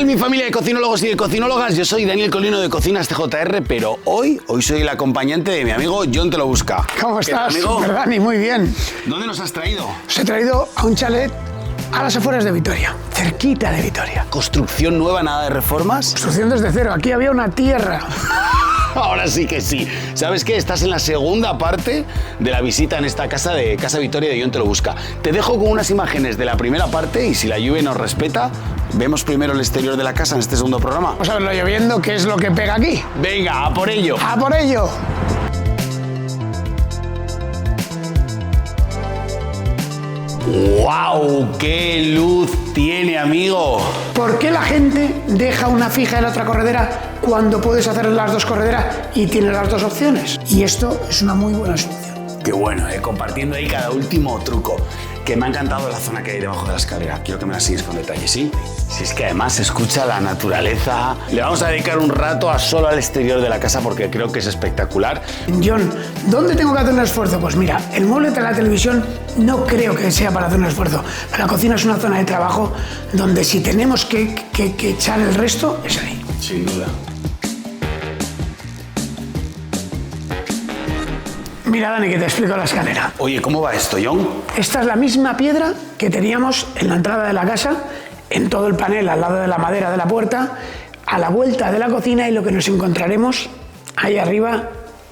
tal, mi familia de cocinólogos y de cocinólogas? Yo soy Daniel Colino de Cocinas TJR, pero hoy soy el acompañante de mi amigo Jon Te Lo Busca. ¿Cómo estás, amigo? Dani? Muy bien. ¿Dónde nos has traído? Os he traído a un chalet a las afueras de Vitoria, cerquita de Vitoria. ¿Construcción nueva, nada de reformas? Construcción desde cero. Aquí había una tierra. Ahora sí que sí. ¿Sabes qué? Estás en la segunda parte de la visita en esta casa de Casa Vitoria de Jon Te Lo Busca. Te dejo con unas imágenes de la primera parte y si la lluvia nos respeta, vemos primero el exterior de la casa en este segundo programa. Vamos a verlo lloviendo, ¿qué es lo que pega aquí? Venga, a por ello. ¡A por ello! ¡Guau! ¡Qué luz tiene, amigo! ¿Por qué la gente deja una fija en la otra corredera cuando puedes hacer las dos correderas y tienes las dos opciones? Y esto es una muy buena solución. Qué bueno, compartiendo ahí cada último truco. Que me ha encantado la zona que hay debajo de la escalera. Quiero que me la sigues con detalle, ¿sí? Si es que además se escucha la naturaleza. Le vamos a dedicar un rato solo al exterior de la casa porque creo que es espectacular. Jon, ¿dónde tengo que hacer un esfuerzo? Pues mira, el mueble de la televisión no creo que sea para hacer un esfuerzo. La cocina es una zona de trabajo donde si tenemos que echar el resto, es ahí. Sin duda. Mira, Dani, que te explico la escalera. Oye, ¿cómo va esto, Jon? Esta es la misma piedra que teníamos en la entrada de la casa, en todo el panel al lado de la madera de la puerta, a la vuelta de la cocina y lo que nos encontraremos ahí arriba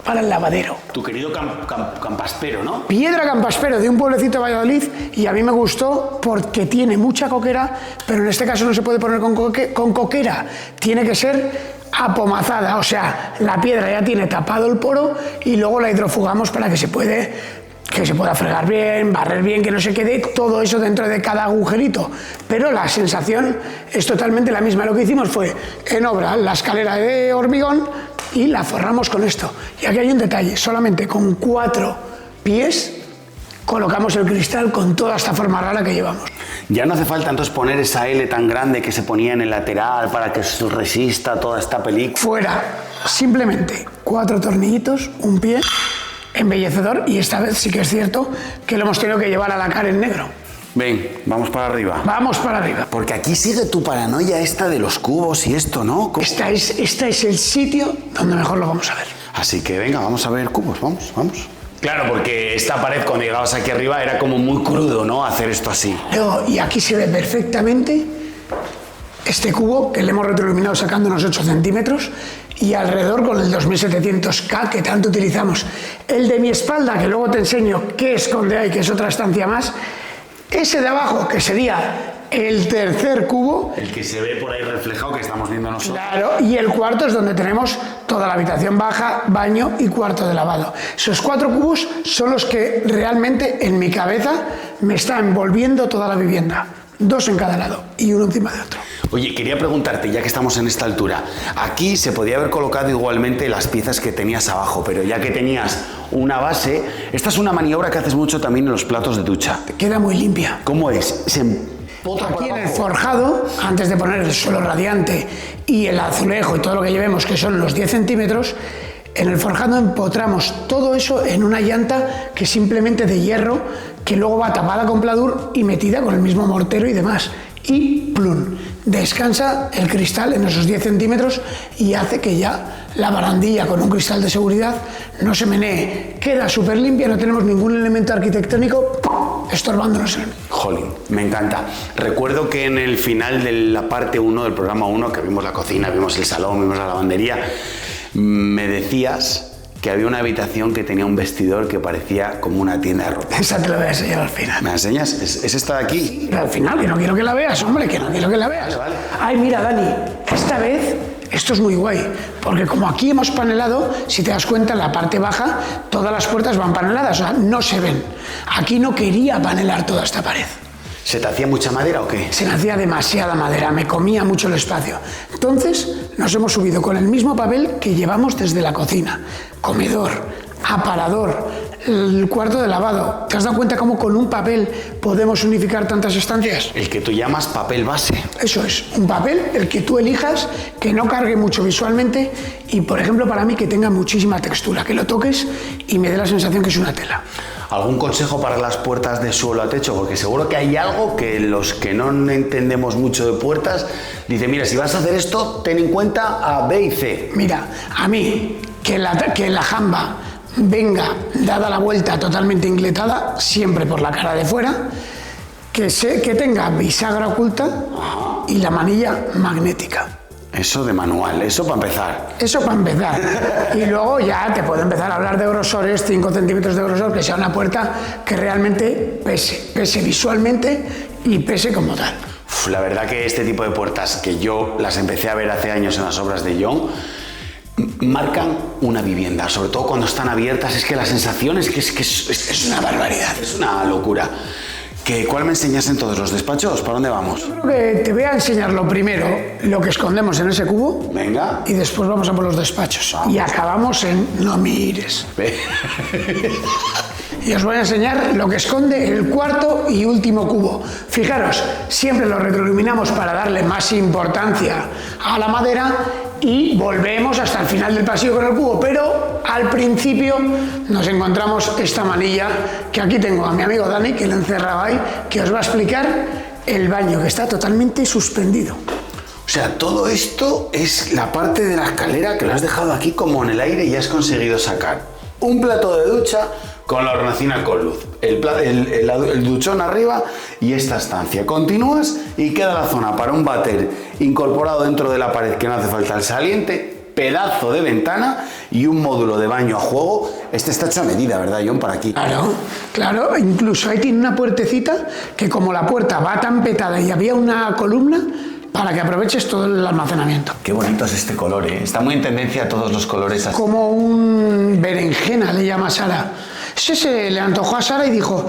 para el lavadero. Tu querido campaspero, ¿no? Piedra campaspero de un pueblecito de Valladolid y a mí me gustó porque tiene mucha coquera, pero en este caso no se puede poner con coquera, tiene que ser apomazada, o sea, la piedra ya tiene tapado el poro y luego la hidrofugamos para que se pueda fregar bien, barrer bien, que no se quede todo eso dentro de cada agujerito. Pero la sensación es totalmente la misma. Lo que hicimos fue, en obra, la escalera de hormigón y la forramos con esto. Y aquí hay un detalle, solamente con 4 pies colocamos el cristal con toda esta forma rara que llevamos. Ya no hace falta entonces poner esa L tan grande que se ponía en el lateral para que resista toda esta película. Fuera, simplemente 4 tornillitos, un pie, embellecedor, y esta vez sí que es cierto que lo hemos tenido que llevar a la cara en negro. Ven, vamos para arriba. Vamos para arriba. Porque aquí sigue tu paranoia esta de los cubos y esto, ¿no? Este es el sitio donde mejor lo vamos a ver. Así que venga, vamos a ver cubos, vamos. Claro, porque esta pared cuando llegabas aquí arriba era como muy crudo, ¿no? Hacer esto así. No, y aquí se ve perfectamente este cubo que le hemos retroiluminado sacando unos 8 centímetros y alrededor con el 2700K que tanto utilizamos. El de mi espalda, que luego te enseño qué esconde ahí, que es otra estancia más. Ese de abajo, que sería el tercer cubo. El que se ve por ahí reflejado que estamos viendo nosotros. Claro, y el cuarto es donde tenemos toda la habitación baja, baño y cuarto de lavado. Esos 4 cubos son los que realmente en mi cabeza me está envolviendo toda la vivienda. 2 en cada lado y uno encima de otro. Oye, quería preguntarte, ya que estamos en esta altura, aquí se podía haber colocado igualmente las piezas que tenías abajo, pero ya que tenías una base, esta es una maniobra que haces mucho también en los platos de ducha. Queda muy limpia. ¿Cómo es? Se empotra por Aquí en el abajo. forjado, antes de poner el suelo radiante y el azulejo y todo lo que llevemos, que son los 10 centímetros, en el forjado empotramos todo eso en una llanta que es simplemente de hierro, que luego va tapada con pladur y metida con el mismo mortero y demás. Y plum, descansa el cristal en esos 10 centímetros y hace que ya la barandilla con un cristal de seguridad no se menee. Queda súper limpia, no tenemos ningún elemento arquitectónico estorbándonos en el... Jolín, me encanta. Recuerdo que en el final de la parte 1 del programa 1, que vimos la cocina, vimos el salón, vimos la lavandería, me decías que había una habitación que tenía un vestidor que parecía como una tienda de ropa. Esa te la voy a enseñar al final. ¿Me la enseñas? ¿Es esta de aquí? Pero al final, que no quiero que la veas, hombre, que no quiero que la veas. Vale. Ay, mira, Dani, esta vez esto es muy guay, porque como aquí hemos panelado, si te das cuenta, en la parte baja todas las puertas van paneladas, o sea, no se ven. Aquí no quería panelar toda esta pared. ¿Se te hacía mucha madera o qué? Se me hacía demasiada madera, me comía mucho el espacio. Entonces nos hemos subido con el mismo papel que llevamos desde la cocina. Comedor, aparador, el cuarto de lavado. ¿Te has dado cuenta cómo con un papel podemos unificar tantas estancias? El que tú llamas papel base. Eso es, un papel, el que tú elijas, que no cargue mucho visualmente y, por ejemplo, para mí que tenga muchísima textura, que lo toques y me dé la sensación que es una tela. ¿Algún consejo para las puertas de suelo a techo? Porque seguro que hay algo que los que no entendemos mucho de puertas, dicen, mira, si vas a hacer esto, ten en cuenta A, B y C. Mira, a mí, que la jamba venga dada la vuelta totalmente ingletada, siempre por la cara de fuera, que tenga bisagra oculta y la manilla magnética. Eso de manual, eso para empezar. Eso para empezar. Y luego ya te puedo empezar a hablar de grosores, 5 centímetros de grosor, que sea una puerta que realmente pese visualmente y pese como tal. La verdad que este tipo de puertas, que yo las empecé a ver hace años en las obras de John, marcan una vivienda, sobre todo cuando están abiertas, es que la sensación es que es una barbaridad, es una locura. ¿Cuál me enseñas en todos los despachos? ¿Para dónde vamos? Yo creo que te voy a enseñar lo primero, lo que escondemos en ese cubo. Venga. Y después vamos a por los despachos. Vamos. Y acabamos en no mires. Y os voy a enseñar lo que esconde el cuarto y último cubo. Fijaros, siempre lo retroiluminamos para darle más importancia a la madera y volvemos hasta el final del pasillo con el cubo, pero al principio nos encontramos esta manilla que aquí tengo a mi amigo Dani, que le encerraba ahí, que os va a explicar el baño, que está totalmente suspendido. O sea, todo esto es la parte de la escalera que lo has dejado aquí como en el aire y has conseguido sacar un plato de ducha con la hornacina con luz, el duchón arriba y esta estancia. Continúas y queda la zona para un váter incorporado dentro de la pared, que no hace falta el saliente, pedazo de ventana y un módulo de baño a juego. Este está hecho a medida, ¿verdad, John? Para aquí. Claro, incluso ahí tiene una puertecita que, como la puerta va tan petada y había una columna, para que aproveches todo el almacenamiento. Qué bonito es este color, ¿eh? Está muy en tendencia todos los colores así. Como un berenjena, le llama Sara. Ese se le antojó a Sara y dijo,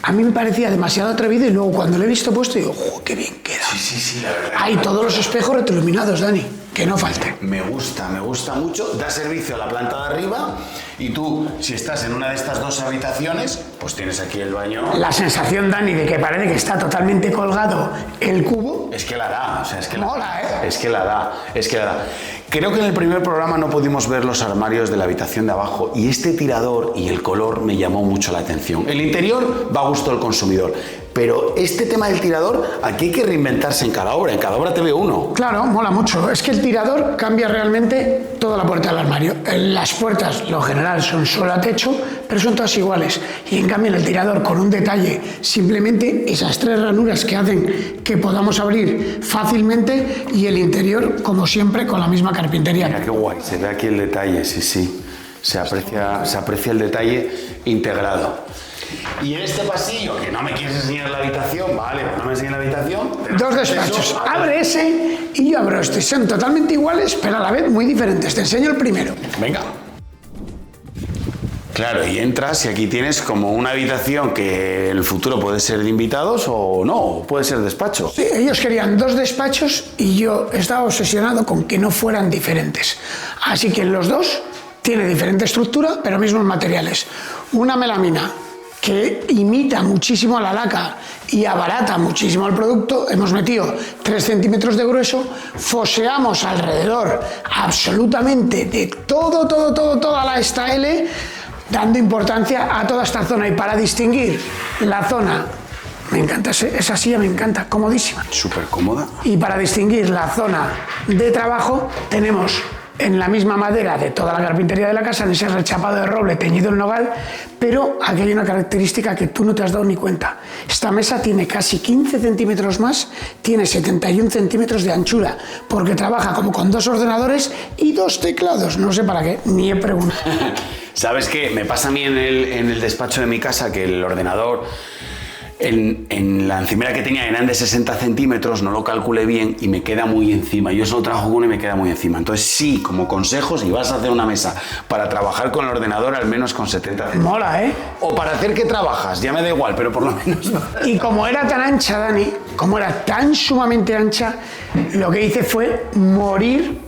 a mí me parecía demasiado atrevido, y luego cuando lo he visto puesto digo, ¡jo, qué bien queda! Sí, la verdad. Hay todos los espejos retroiluminados, Dani, que no falte. Me gusta mucho. Da servicio a la planta de arriba y tú, si estás en una de estas dos habitaciones, pues tienes aquí el baño. La sensación, Dani, de que parece que está totalmente colgado el cubo. Es que la da, o sea, es que mola, ¿eh? Es que la da. Creo que en el primer programa no pudimos ver los armarios de la habitación de abajo y este tirador y el color me llamó mucho la atención. El interior va a gusto del consumidor, pero este tema del tirador, aquí hay que reinventarse en cada obra te veo uno. Claro, mola mucho. Es que el tirador cambia realmente toda la puerta del armario. Las puertas, lo general, son solo a techo, pero son todas iguales. Y en cambio en el tirador, con un detalle, simplemente esas 3 ranuras que hacen que podamos abrir fácilmente, y el interior, como siempre, con la misma carpintería. Mira qué guay, se ve aquí el detalle, sí. Se aprecia el detalle integrado. Y en este pasillo, que no me quieres enseñar la habitación, vale, pues no me enseñas la habitación. 2 despachos. Abre ese y yo abro este. Son totalmente iguales, pero a la vez muy diferentes. Te enseño el primero. Venga. Claro, y entras y aquí tienes como una habitación que en el futuro puede ser de invitados o no, puede ser despacho. Sí, ellos querían 2 despachos y yo estaba obsesionado con que no fueran diferentes. Así que en los 2 tiene diferente estructura, pero mismos materiales. Una melamina que imita muchísimo la laca y abarata muchísimo el producto. Hemos metido 3 centímetros de grueso, foseamos alrededor absolutamente de toda la esta L, dando importancia a toda esta zona. Y para distinguir la zona, me encanta, esa silla me encanta, comodísima. Súper cómoda. Y para distinguir la zona de trabajo, tenemos en la misma madera de toda la carpintería de la casa, en ese rechapado de roble teñido en nogal, pero aquí hay una característica que tú no te has dado ni cuenta. Esta mesa tiene casi 15 centímetros más, tiene 71 centímetros de anchura, porque trabaja como con 2 ordenadores y 2 teclados. No sé para qué, ni he preguntado. ¿Sabes qué? Me pasa a mí en el despacho de mi casa que el ordenador, en la encimera que tenía eran de 60 centímetros, no lo calculé bien y me queda muy encima. Yo solo trabajo con uno y me queda muy encima. Entonces sí, como consejo, si vas a hacer una mesa para trabajar con el ordenador, al menos con 70 centímetros. Mola, ¿eh? O para hacer que trabajas, ya me da igual, pero por lo menos... Y como era tan ancha, Dani, como era tan sumamente ancha, lo que hice fue morir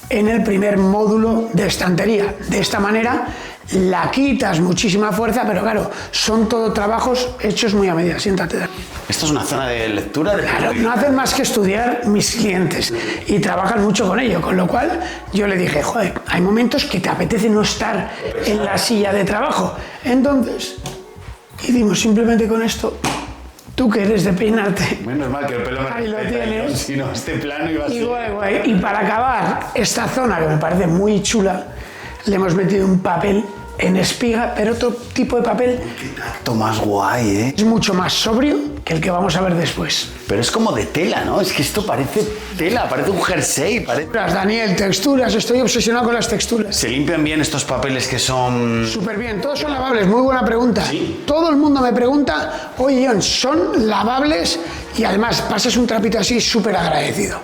en el primer módulo de estantería. De esta manera, la quitas muchísima fuerza, pero claro, son todo trabajos hechos muy a medida. Siéntate, Dani. ¿Esto es una zona de lectura? Claro, no hacen más que estudiar mis clientes y trabajan mucho con ello, con lo cual yo le dije, joder, hay momentos que te apetece no estar en la silla de trabajo. Entonces, hicimos simplemente con esto, tú que eres de peinarte. Menos mal que el pelo me Ahí lo tienes. Si no, este plano iba a ser... Guay. Y para acabar esta zona, que me parece muy chula, le hemos metido un papel en espiga, pero otro tipo de papel. Qué tacto más guay, ¿eh? Es mucho más sobrio que el que vamos a ver después. Pero es como de tela, ¿no? Es que esto parece tela, parece un jersey, parece... Daniel, texturas, estoy obsesionado con las texturas. ¿Se limpian bien estos papeles que son...? Súper bien, todos son lavables, muy buena pregunta. ¿Sí? Todo el mundo me pregunta, oye, John, ¿son lavables? Y además pasas un trapito así súper agradecido.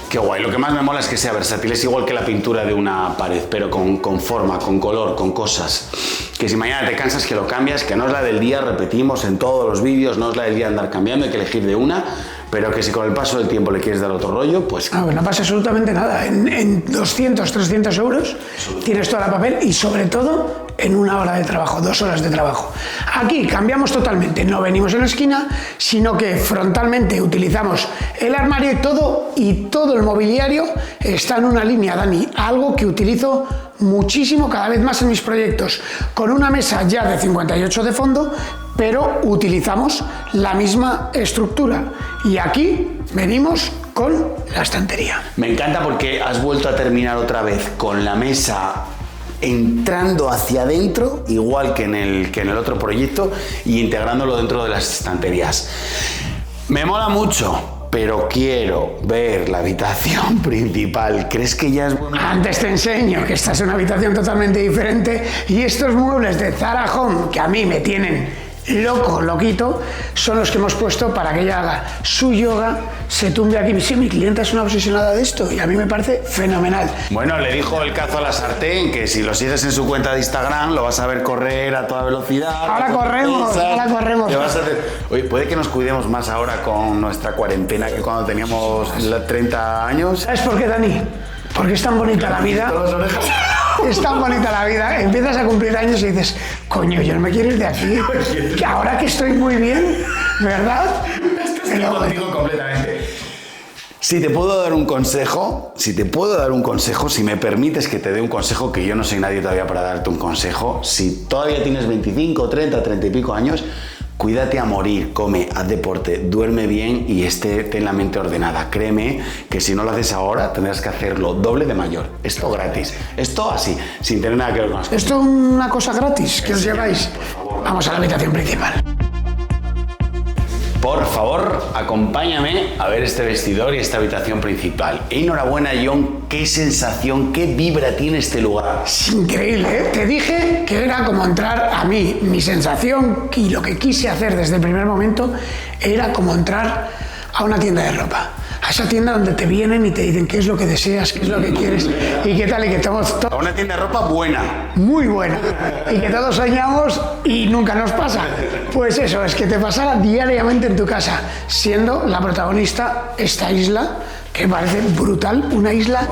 Qué guay, lo que más me mola es que sea versátil, es igual que la pintura de una pared, pero con forma, con color, con cosas. Que si mañana te cansas que lo cambias, que no es la del día, repetimos en todos los vídeos, no es la del día andar cambiando, hay que elegir de una, pero que si con el paso del tiempo le quieres dar otro rollo, pues... No pasa absolutamente nada. En 200, 300 euros tienes toda la papel y sobre todo en 1 hora de trabajo, 2 horas de trabajo. Aquí cambiamos totalmente, no venimos en la esquina, sino que frontalmente utilizamos el armario y todo el mobiliario está en una línea, Dani, algo que utilizo muchísimo cada vez más en mis proyectos, con una mesa ya de 58 de fondo, pero utilizamos la misma estructura. Y aquí venimos con la estantería. Me encanta porque has vuelto a terminar otra vez con la mesa entrando hacia adentro, igual que en el otro proyecto, y integrándolo dentro de las estanterías. Me mola mucho, pero quiero ver la habitación principal. ¿Crees que ya es bueno? Antes te enseño que esta es una habitación totalmente diferente y estos muebles de Zara Home, que a mí me tienen loquito, son los que hemos puesto para que ella haga su yoga, se tumbe aquí. Sí, mi clienta es una obsesionada de esto y a mí me parece fenomenal. Bueno, le dijo el cazo a la sartén que si lo sigues en su cuenta de Instagram lo vas a ver correr a toda velocidad. Ahora corremos. Te vas a hacer... Oye, puede que nos cuidemos más ahora con nuestra cuarentena que cuando teníamos 30 años. ¿Sabes por qué, Dani? Porque es tan bonita la vida. Es tan bonita la vida. Empiezas a cumplir años y dices, coño, yo no me quiero ir de aquí. Que ahora que estoy muy bien, ¿verdad? Estoy contigo completamente. Si te puedo dar un consejo, si me permites que te dé un consejo, que yo no soy nadie todavía para darte un consejo, si todavía tienes 25, 30, 30 y pico años, cuídate a morir, come, haz deporte, duerme bien y ten la mente ordenada. Créeme que si no lo haces ahora, tendrás que hacerlo doble de mayor. Esto gratis. Esto así, sin tener nada que ver con las cosas. ¿Esto es una cosa gratis que os lleváis? Por favor. Vamos a la habitación principal. Por favor, acompáñame a ver este vestidor y esta habitación principal. Enhorabuena, John. Qué sensación, qué vibra tiene este lugar. Es increíble, ¿eh? Te dije que era como entrar a mí. Mi sensación y lo que quise hacer desde el primer momento era como entrar a una tienda de ropa. A esa tienda donde te vienen y te dicen qué es lo que deseas, qué es lo que quieres y qué tal, y que todos... A una tienda de ropa buena. Muy buena. Y que todos soñamos y nunca nos pasa. Pues eso, es que te pasara diariamente en tu casa, siendo la protagonista esta isla, que parece brutal, una isla...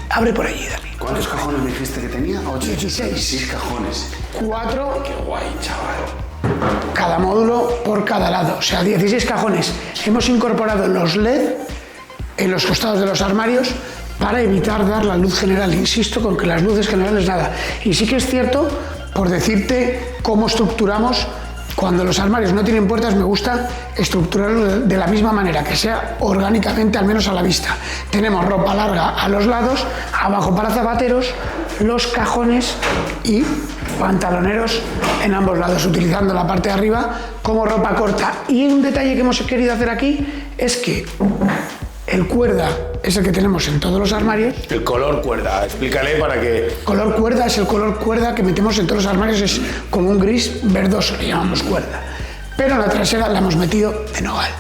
Abre por allí, Dani. ¿Cuántos cajones me dijiste que tenía? 16. 16 cajones. 4... Qué guay, chaval. Cada módulo por cada lado, o sea, 16 cajones. Hemos incorporado los LED en los costados de los armarios para evitar dar la luz general. Insisto con que las luces generales nada. Y sí que es cierto, por decirte cómo estructuramos, cuando los armarios no tienen puertas, me gusta estructurarlos de la misma manera, que sea orgánicamente, al menos a la vista. Tenemos ropa larga a los lados, abajo para zapateros, los cajones y pantaloneros en ambos lados, utilizando la parte de arriba como ropa corta. Y un detalle que hemos querido hacer aquí es que el cuerda es el que tenemos en todos los armarios. El color cuerda, explícale para que... Color cuerda es el color cuerda que metemos en todos los armarios, es como un gris verdoso, le llamamos cuerda. Pero en la trasera la hemos metido de nogal.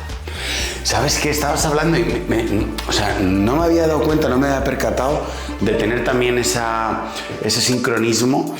¿Sabes qué? Estabas hablando y no me había dado cuenta, no me había percatado de tener también ese sincronismo,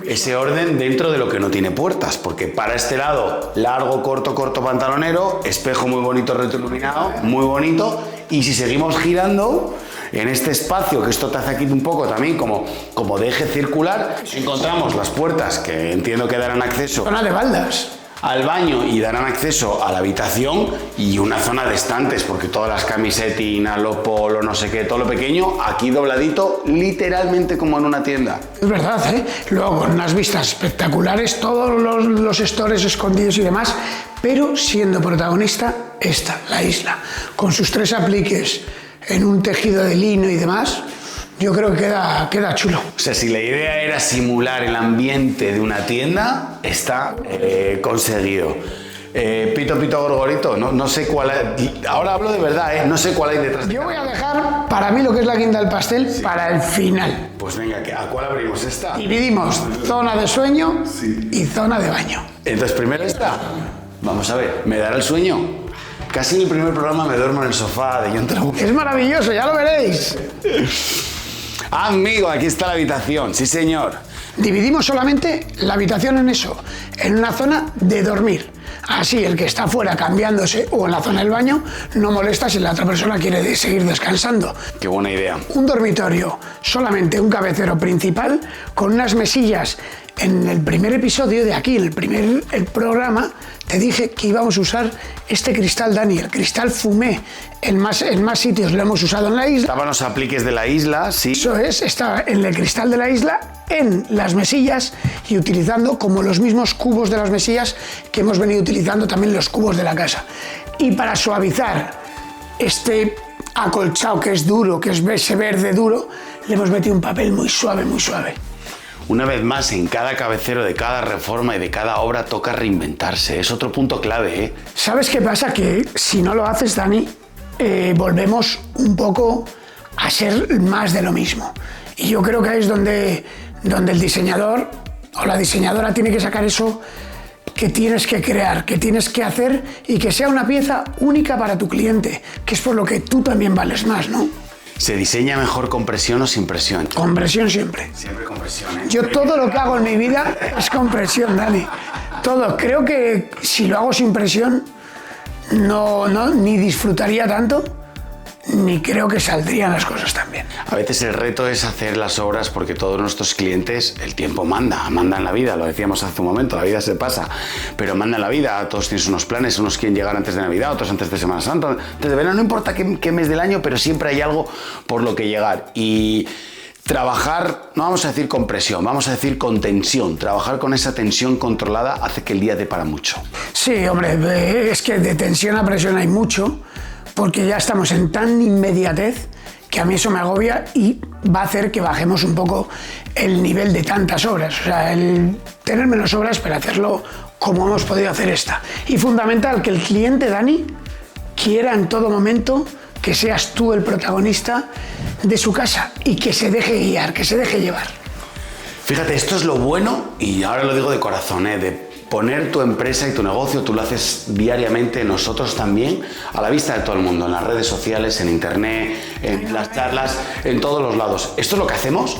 ese orden dentro de lo que no tiene puertas. Porque para este lado, largo, corto pantalonero, espejo muy bonito retroiluminado, muy bonito. Y si seguimos girando, En este espacio, que esto te hace aquí un poco también como de eje circular, encontramos las puertas que entiendo que darán acceso Zona de baldas. al baño y darán acceso a la habitación y una zona de estantes, porque todas las camisetinas, los polos, no sé qué, todo lo pequeño, aquí dobladito, literalmente como en una tienda. Es verdad, ¿eh? Luego, con unas vistas espectaculares, todos los stores escondidos y demás, pero siendo protagonista esta, la isla, con sus 3 apliques en un tejido de lino y demás. Yo creo que queda chulo. O sea, si la idea era simular el ambiente de una tienda, está conseguido. Pito Gorgorito, no sé cuál hay, ahora hablo de verdad, no sé cuál hay detrás. Yo voy a dejar para mí lo que es la guinda del pastel para el final. Pues venga, ¿a cuál abrimos esta? Dividimos zona de sueño y zona de baño. Entonces, primero esta. Vamos a ver, ¿me dará el sueño? Casi en el primer programa me duermo en el sofá de Yo Te Lo Busco. Es maravilloso, ya lo veréis. Amigo, aquí está la habitación, sí señor. Dividimos solamente la habitación en eso, en una zona de dormir. Así el que está fuera cambiándose o en la zona del baño no molesta si la otra persona quiere seguir descansando. Qué buena idea. Un dormitorio, solamente un cabecero principal con unas mesillas. En el primer episodio de aquí, el programa, te dije que íbamos a usar este cristal, Dani, el cristal fumé. En más sitios lo hemos usado en la isla. Estaban los apliques de la isla, sí. Eso es, estaba en el cristal de la isla, en las mesillas y utilizando como los mismos cubos de las mesillas que hemos venido utilizando también los cubos de la casa. Y para suavizar este acolchado que es duro, que es ese verde duro, le hemos metido un papel muy suave, muy suave. Una vez más, en cada cabecero de cada reforma y de cada obra toca reinventarse. Es otro punto clave, ¿eh? ¿Sabes qué pasa? Que si no lo haces, Dani, volvemos un poco a ser más de lo mismo. Y yo creo que ahí es donde el diseñador o la diseñadora tiene que sacar eso que tienes que crear, que tienes que hacer y que sea una pieza única para tu cliente, que es por lo que tú también vales más, ¿no? ¿Se diseña mejor con presión o sin presión? Con presión siempre. Siempre con presión, ¿eh? Yo todo lo que hago en mi vida es con presión, Dani. Todo. Creo que si lo hago sin presión, ni disfrutaría tanto, ni creo que saldrían las cosas tan bien. A veces el reto es hacer las obras porque todos nuestros clientes, el tiempo manda en la vida, lo decíamos hace un momento, la vida se pasa, pero manda en la vida, todos tienen unos planes, unos quieren llegar antes de Navidad, otros antes de Semana Santa, antes de verano, no importa qué mes del año, pero siempre hay algo por lo que llegar. Y trabajar, no vamos a decir con presión, vamos a decir con tensión. Trabajar con esa tensión controlada hace que el día dé para mucho. Sí, hombre, es que de tensión a presión hay mucho, porque ya estamos en tan inmediatez que a mí eso me agobia y va a hacer que bajemos un poco el nivel de tantas obras. O sea, el tener menos obras, pero hacerlo como hemos podido hacer esta. Y fundamental, que el cliente, Dani, quiera en todo momento que seas tú el protagonista de su casa y que se deje guiar, que se deje llevar. Fíjate, esto es lo bueno, y ahora lo digo de corazón, de poner tu empresa y tu negocio, tú lo haces diariamente, nosotros también, a la vista de todo el mundo, en las redes sociales, en internet, en las charlas, en todos los lados. Esto es lo que hacemos.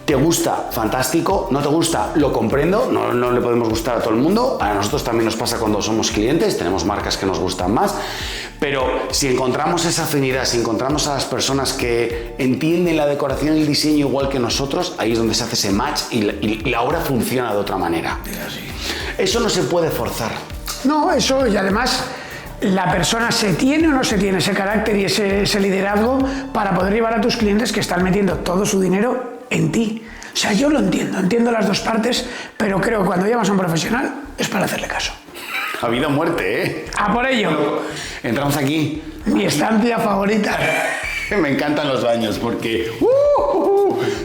¿Te gusta? Fantástico. ¿No te gusta? Lo comprendo. No le podemos gustar a todo el mundo. A nosotros también nos pasa cuando somos clientes. Tenemos marcas que nos gustan más. Pero si encontramos esa afinidad, si encontramos a las personas que entienden la decoración y el diseño igual que nosotros, ahí es donde se hace ese match y la obra funciona de otra manera. Eso no se puede forzar. No, eso, y además la persona se tiene o no se tiene ese carácter y ese liderazgo para poder llevar a tus clientes que están metiendo todo su dinero en ti. O sea, yo lo entiendo las dos partes, pero creo que cuando llamas a un profesional es para hacerle caso. Ha habido muerte, ¿eh? ¡A por ello! Entramos aquí. Mi estancia favorita. Me encantan los baños porque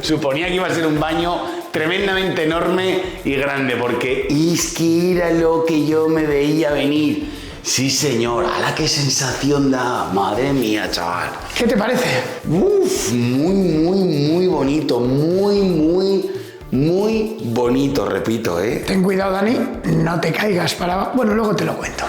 suponía que iba a ser un baño tremendamente enorme y grande, porque es que era lo que yo me veía venir. Sí, señor. ¡Hala, qué sensación da! Madre mía, chaval. ¿Qué te parece? Muy bonito. Muy bonito, repito, ¿eh? Ten cuidado, Dani, no te caigas para... Bueno, luego te lo cuento.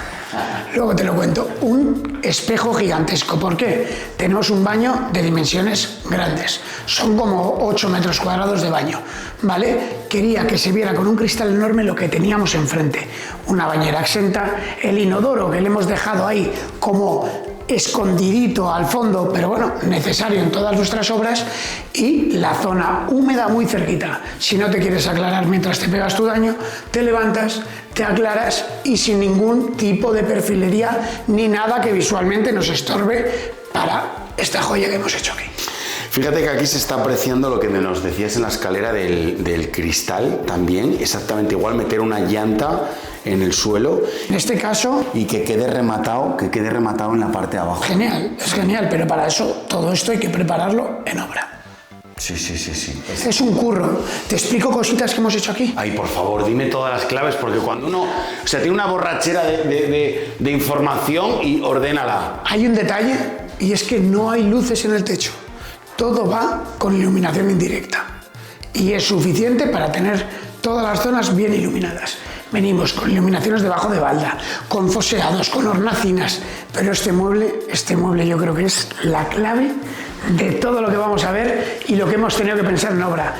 Un espejo gigantesco. ¿Por qué? Tenemos un baño de dimensiones grandes. Son como 8 metros cuadrados de baño, ¿vale? Quería que se viera con un cristal enorme lo que teníamos enfrente. Una bañera exenta, el inodoro que le hemos dejado ahí como escondidito al fondo, pero bueno, necesario en todas nuestras obras, y la zona húmeda muy cerquita. Si no te quieres aclarar mientras te pegas tu daño, te levantas, te aclaras y sin ningún tipo de perfilería ni nada que visualmente nos estorbe para esta joya que hemos hecho aquí. Fíjate que aquí se está apreciando lo que nos decías en la escalera del cristal también, exactamente igual, meter una llanta en el suelo. En este caso... Y que quede rematado en la parte de abajo. Genial, es genial, pero para eso todo esto hay que prepararlo en obra. Sí. Es un curro. ¿Te explico cositas que hemos hecho aquí? Ay, por favor, dime todas las claves, porque cuando uno... O sea, tiene una borrachera de información y ordénala. Hay un detalle, y es que no hay luces en el techo. Todo va con iluminación indirecta. Y es suficiente para tener todas las zonas bien iluminadas. Venimos con iluminaciones debajo de balda, con foseados, con hornacinas. Pero este mueble yo creo que es la clave de todo lo que vamos a ver y lo que hemos tenido que pensar en obra.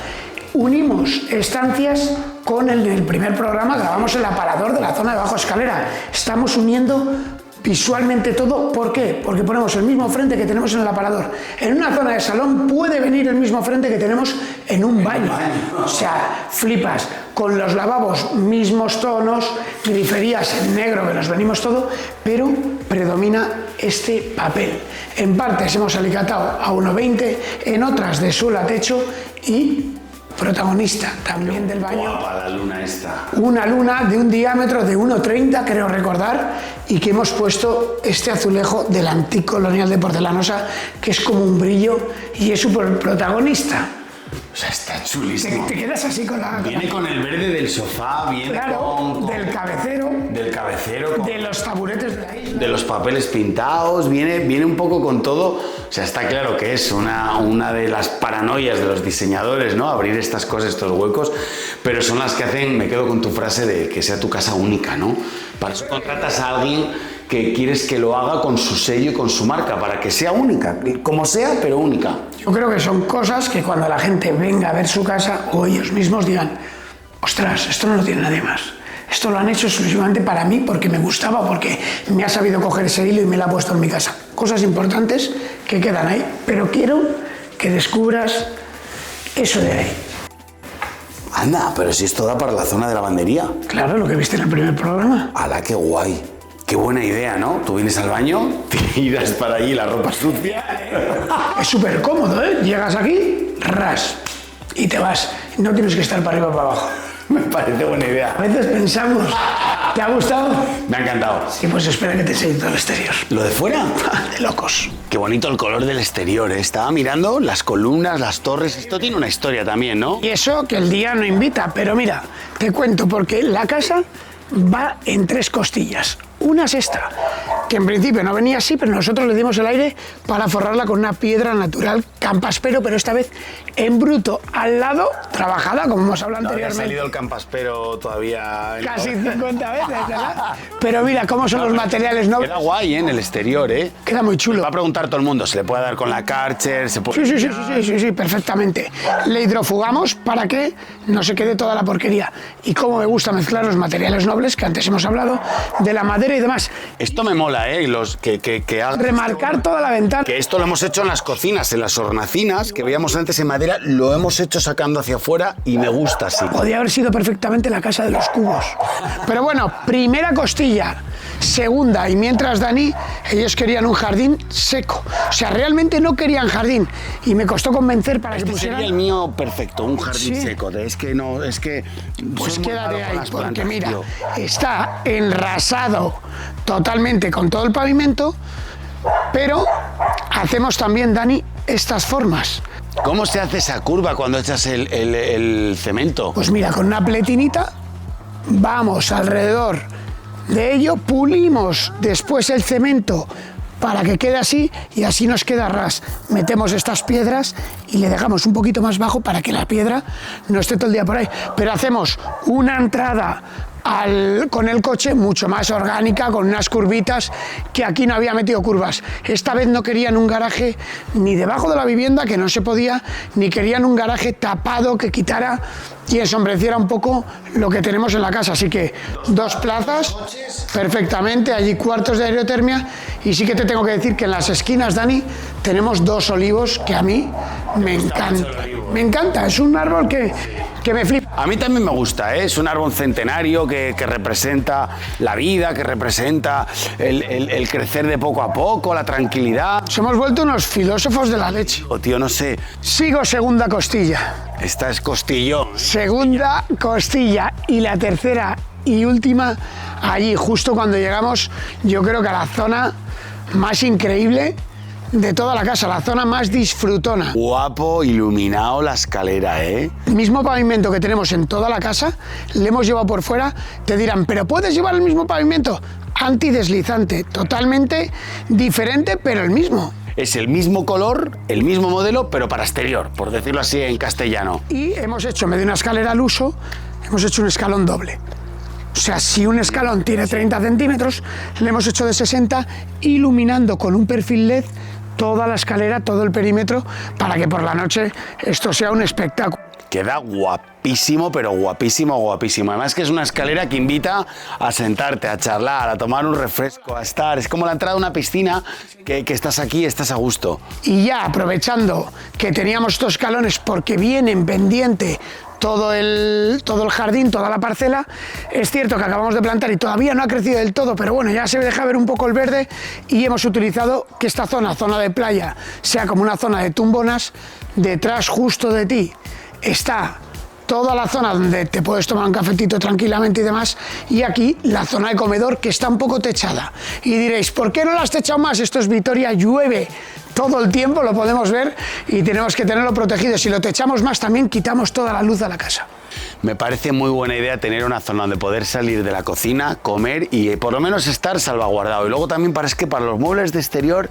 Unimos estancias con el primer programa, grabamos el aparador de la zona de bajo escalera. Estamos uniendo visualmente todo. ¿Por qué? Porque ponemos el mismo frente que tenemos en el aparador. En una zona de salón puede venir el mismo frente que tenemos en un baño. O sea, flipas. Con los lavabos, mismos tonos, griferías en negro, que nos venimos todo, pero predomina este papel. En partes hemos alicatado a 1,20, en otras de suelo a techo y protagonista también del baño. Guapa la luna esta. Una luna de un diámetro de 1,30, creo recordar, y que hemos puesto este azulejo del anticolonial de porcelanosa, que es como un brillo y es súper protagonista. O sea, está chulísimo. Te quedas así con la... Viene con el verde del sofá, viene claro, del cabecero. Del cabecero. De los taburetes de la isla. De los papeles pintados, viene un poco con todo. O sea, está claro que es una de las paranoias de los diseñadores, ¿no? Abrir estas cosas, estos huecos, pero son las que hacen, me quedo con tu frase de que sea tu casa única, ¿no? Para eso contratas a alguien que quieres que lo haga con su sello y con su marca, para que sea única, como sea, pero única. Yo creo que son cosas que cuando la gente venga a ver su casa o ellos mismos digan, ostras, esto no lo tiene nadie más. Esto lo han hecho exclusivamente para mí porque me gustaba, porque me ha sabido coger ese hilo y me lo ha puesto en mi casa. Cosas importantes que quedan ahí, pero quiero que descubras eso de ahí. Anda, pero si esto da para la zona de lavandería. Claro, lo que viste en el primer programa. ¡Hala, qué guay! Qué buena idea, ¿no? Tú vienes al baño, tiras para allí la ropa sucia. Es súper cómodo, ¿eh? Llegas aquí, ras, y te vas. No tienes que estar para arriba o para abajo. Me parece buena idea. A veces pensamos, ¿te ha gustado? Me ha encantado. Sí, pues espera que te enseñe todo el exterior. ¿Lo de fuera? De locos. Qué bonito el color del exterior, ¿eh? Estaba mirando las columnas, las torres. Esto tiene una historia también, ¿no? Y eso que el día no invita, pero mira, te cuento, porque la casa va en 3 costillas. Una es esta, que en principio no venía así, pero nosotros le dimos el aire para forrarla con una piedra natural campaspero, pero esta vez en bruto, al lado, trabajada, como hemos hablado anteriormente. Ha salido el campaspero todavía. Casi 50 veces, ¿verdad? Pero mira cómo son los materiales nobles. Queda guay, ¿eh? En el exterior, ¿eh? Queda muy chulo. Va a preguntar todo el mundo, ¿se le puede dar con la Karcher? ¿Se puede... Sí, perfectamente. Le hidrofugamos para que no se quede toda la porquería. Y cómo me gusta mezclar los materiales nobles, que antes hemos hablado, de la madera y demás. Esto me mola, ¿eh? Remarcar toda la ventana. Que esto lo hemos hecho en las cocinas, en las hornacinas, que veíamos antes en madera, lo hemos hecho sacando hacia afuera y me gusta así. Podría haber sido perfectamente la casa de los cubos. Pero bueno, primera costilla. Segunda, y mientras Dani, ellos querían un jardín seco. O sea, realmente no querían jardín. Y me costó convencer para que pusieran... Sería el mío perfecto, un jardín seco. Es que no, es que... Pues quédate ahí, porque mira, está enrasado totalmente con todo el pavimento, pero hacemos también, Dani, estas formas. ¿Cómo se hace esa curva cuando echas el cemento? Pues mira, con una pletinita vamos alrededor de ello, pulimos después el cemento para que quede así y así nos queda ras. Metemos estas piedras y le dejamos un poquito más bajo para que la piedra no esté todo el día por ahí. Pero hacemos una entrada con el coche, mucho más orgánica, con unas curvitas que aquí no había metido curvas. Esta vez no querían un garaje ni debajo de la vivienda, que no se podía, ni querían un garaje tapado que quitara y ensombreciera un poco lo que tenemos en la casa. Así que 2 plazas, perfectamente, allí cuartos de aerotermia, y sí que te tengo que decir que en las esquinas, Dani, tenemos 2 olivos que a mí me encanta. Me encanta, es un árbol que me flipa. A mí también me gusta, ¿eh? Es un árbol centenario que representa la vida, que representa el crecer de poco a poco, la tranquilidad. Nos hemos vuelto unos filósofos de la leche. O tío, no sé. Sigo segunda costilla. Esta es costillón. Segunda costilla y la tercera y última allí, justo cuando llegamos, yo creo que a la zona más increíble de toda la casa, la zona más disfrutona. Guapo, iluminado la escalera, ¿eh? El mismo pavimento que tenemos en toda la casa, le hemos llevado por fuera. Te dirán, ¿pero puedes llevar el mismo pavimento? Antideslizante, totalmente diferente, pero el mismo. Es el mismo color, el mismo modelo, pero para exterior, por decirlo así en castellano. Y hemos hecho, en vez de una escalera al uso, hemos hecho un escalón doble. O sea, si un escalón tiene 30 centímetros, le hemos hecho de 60, iluminando con un perfil LED toda la escalera, todo el perímetro, para que por la noche esto sea un espectáculo. Queda guapísimo, pero guapísimo, guapísimo. Además que es una escalera que invita a sentarte, a charlar, a tomar un refresco, a estar. Es como la entrada de una piscina que estás aquí, estás a gusto. Y ya aprovechando que teníamos estos escalones porque vienen pendiente todo el jardín, toda la parcela. Es cierto que acabamos de plantar y todavía no ha crecido del todo, pero bueno, ya se deja ver un poco el verde, y hemos utilizado que esta zona de playa, sea como una zona de tumbonas. Detrás, justo de ti, está toda la zona donde te puedes tomar un cafetito tranquilamente y demás, y aquí la zona de comedor, que está un poco techada. Y diréis, ¿por qué no la has techado más? Esto es Vitoria, llueve todo el tiempo, lo podemos ver, y tenemos que tenerlo protegido. Si lo techamos más, también quitamos toda la luz de la casa. Me parece muy buena idea tener una zona donde poder salir de la cocina, comer y por lo menos estar salvaguardado. Y luego también que para los muebles de exterior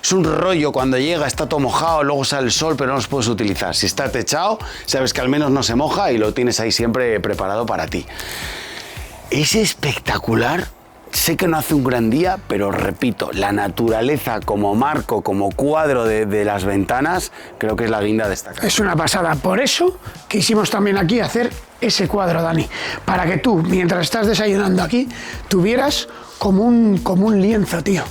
es un rollo cuando llega, está todo mojado, luego sale el sol, pero no los puedes utilizar. Si está techado, sabes que al menos no se moja y lo tienes ahí siempre preparado para ti. Es espectacular. Sé que no hace un gran día, pero repito, la naturaleza como marco, como cuadro de las ventanas, creo que es la guinda de esta casa. Es una pasada. Por eso quisimos también aquí hacer ese cuadro, Dani, para que tú, mientras estás desayunando aquí, tuvieras como un lienzo, tío.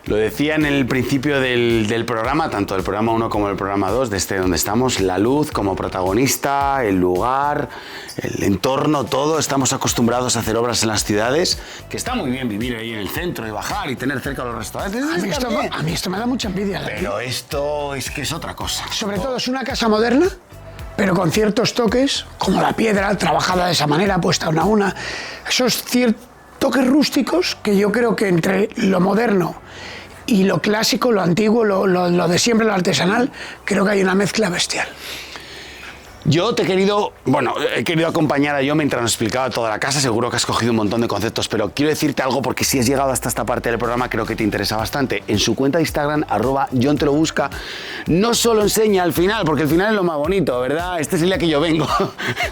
Lo decía en el principio del programa, tanto del programa 1 como del programa 2, de donde estamos, la luz como protagonista, el lugar, el entorno, todo. Estamos acostumbrados a hacer obras en las ciudades, que está muy bien vivir ahí en el centro y bajar y tener cerca los restaurantes. A mí esto me da mucha envidia. Pero esto es que es otra cosa. Sobre todo es una casa moderna, pero con ciertos toques, como la piedra, trabajada de esa manera, puesta una a una. Esos ciertos toques rústicos que yo creo que entre lo moderno y lo clásico, lo antiguo, lo de siempre, lo artesanal, creo que hay una mezcla bestial. Yo he querido acompañar a Jon mientras nos explicaba toda la casa. Seguro que has cogido un montón de conceptos, pero quiero decirte algo porque si has llegado hasta esta parte del programa creo que te interesa bastante. En su cuenta de Instagram, @JonTeLoBusca, no solo enseña al final, porque el final es lo más bonito, ¿verdad? Este es el día que yo vengo.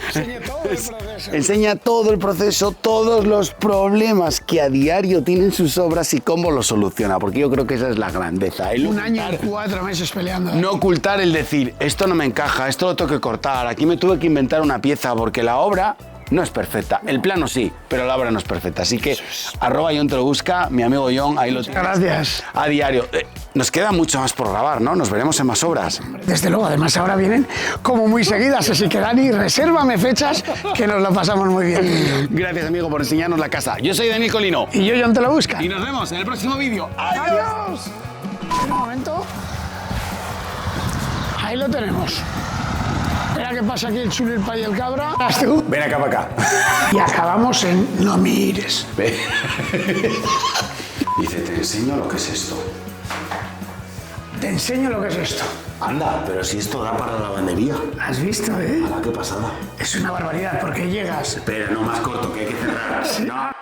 Enseña todo el proceso. Enseña todo el proceso, todos los problemas que a diario tienen sus obras y cómo los soluciona, porque yo creo que esa es la grandeza. Un año y 4 meses peleando. No ocultar el decir, esto no me encaja, esto lo tengo que cortar. Aquí me tuve que inventar una pieza porque la obra no es perfecta. El plano sí, pero la obra no es perfecta. Así que @JonTeLoBusca, mi amigo Jon, ahí lo tienes. Gracias. A diario. Nos queda mucho más por grabar, ¿no? Nos veremos en más obras. Desde luego, además ahora vienen como muy seguidas, así que Dani, resérvame fechas, que nos lo pasamos muy bien. Gracias, amigo, por enseñarnos la casa. Yo soy Daniel Colino. Y yo, JonTeLoBusca. Y nos vemos en el próximo vídeo. ¡Adiós! Un momento. Ahí lo tenemos. Espera que pasa aquí el chulo, el pay y el cabra. ¿Vas tú? Ven acá para acá. Y acabamos en no mires. Ve. Dice, te enseño lo que es esto. Te enseño lo que es esto. Anda, pero si esto da para la lavandería. ¿Has visto, eh? Ala, qué pasada. Es una barbaridad, porque llegas... Espera, no, más corto, que hay que cerrar. Sí. No.